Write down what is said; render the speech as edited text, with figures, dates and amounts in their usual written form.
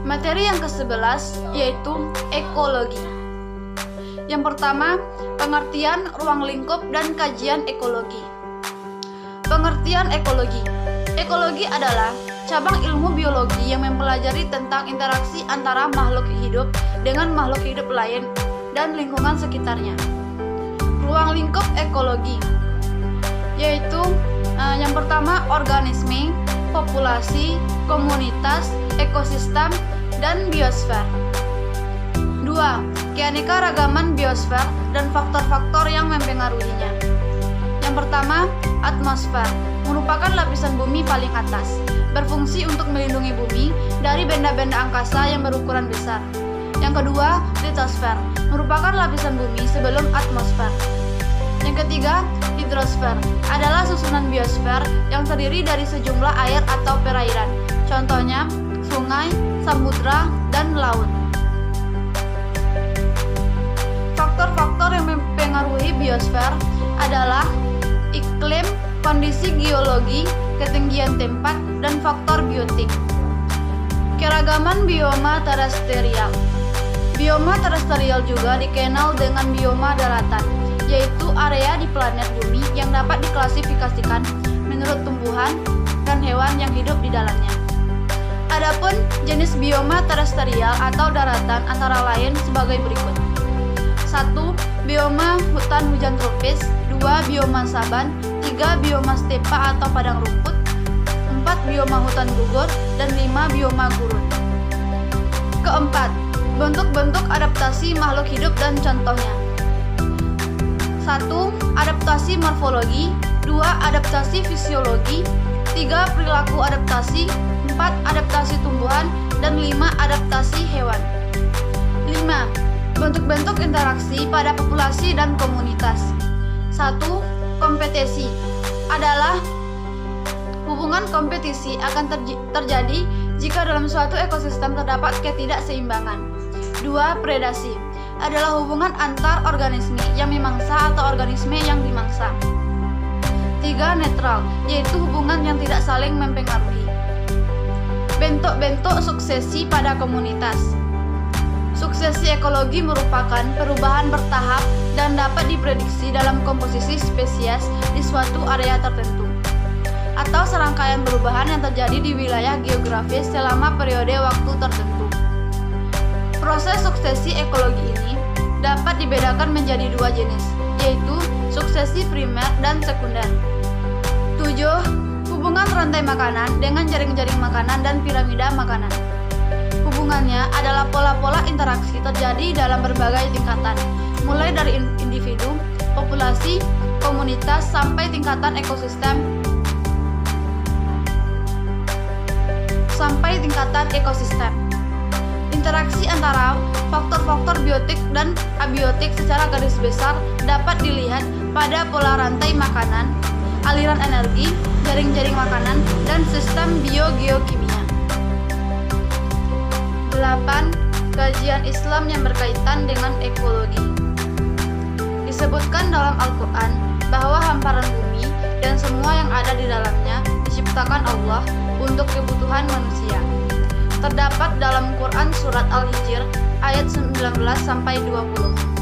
Materi yang ke-11 yaitu ekologi. Yang pertama, pengertian ruang lingkup dan kajian ekologi. Pengertian ekologi. Ekologi adalah cabang ilmu biologi yang mempelajari tentang interaksi antara makhluk hidup dengan makhluk hidup lain dan lingkungan sekitarnya. Ruang lingkup ekologi yaitu yang pertama organisme, populasi, komunitas, ekosistem, dan biosfer. 2. Keanekaragaman biosfer dan faktor-faktor yang mempengaruhinya. Yang pertama, atmosfer merupakan lapisan bumi paling atas, berfungsi untuk melindungi bumi dari benda-benda angkasa yang berukuran besar. Yang kedua, litosfer merupakan lapisan bumi sebelum atmosfer. Yang ketiga, hidrosfer adalah susunan biosfer yang terdiri dari sejumlah air atau perairan, contohnya sungai, samudra, dan laut. Faktor-faktor yang mempengaruhi biosfer adalah iklim, kondisi geologi, ketinggian tempat, dan faktor biotik. Keragaman bioma terestrial. Bioma terestrial juga dikenal dengan bioma daratan, yaitu area di planet bumi yang dapat diklasifikasikan menurut tumbuhan dan hewan yang hidup di dalamnya. Adapun jenis bioma terestrial atau daratan antara lain sebagai berikut. 1. Bioma hutan hujan tropis. 2. Bioma saban. 3. Bioma stepa atau padang rumput. 4. Bioma hutan gugur. Dan 5. Bioma gurun. Keempat, bentuk-bentuk adaptasi makhluk hidup dan contohnya. 1. Adaptasi morfologi. 2. Adaptasi fisiologi. 3. Perilaku adaptasi. 4. Adaptasi tumbuhan. Dan 5. Adaptasi hewan. 5. Bentuk-bentuk interaksi pada populasi dan komunitas. 1. Kompetisi adalah hubungan kompetisi akan terjadi jika dalam suatu ekosistem terdapat ketidakseimbangan. 2. Predasi adalah hubungan antar organisme yang memangsa atau organisme yang dimangsa. 3. Netral, yaitu hubungan yang tidak saling mempengaruhi. Bentuk-bentuk suksesi pada komunitas. Suksesi ekologi merupakan perubahan bertahap dan dapat diprediksi dalam komposisi spesies di suatu area tertentu, atau serangkaian perubahan yang terjadi di wilayah geografis selama periode waktu tertentu. Proses suksesi ekologi ini dapat dibedakan menjadi dua jenis, yaitu suksesi primer dan sekunder. 7. Hubungan rantai makanan dengan jaring-jaring makanan dan piramida makanan. Hubungannya adalah pola-pola interaksi terjadi dalam berbagai tingkatan, mulai dari individu, populasi, komunitas, sampai tingkatan ekosistem, Interaksi antara faktor-faktor biotik dan abiotik secara garis besar dapat dilihat pada pola rantai makanan, aliran energi, jaring-jaring makanan, dan sistem biogeokimia. 8. Kajian Islam yang berkaitan dengan ekologi. Disebutkan dalam Al-Quran bahwa hamparan bumi dan semua yang ada di dalamnya diciptakan Allah untuk kebutuhan manusia. Terdapat dalam Quran Surat Al-Hijr ayat 19-20.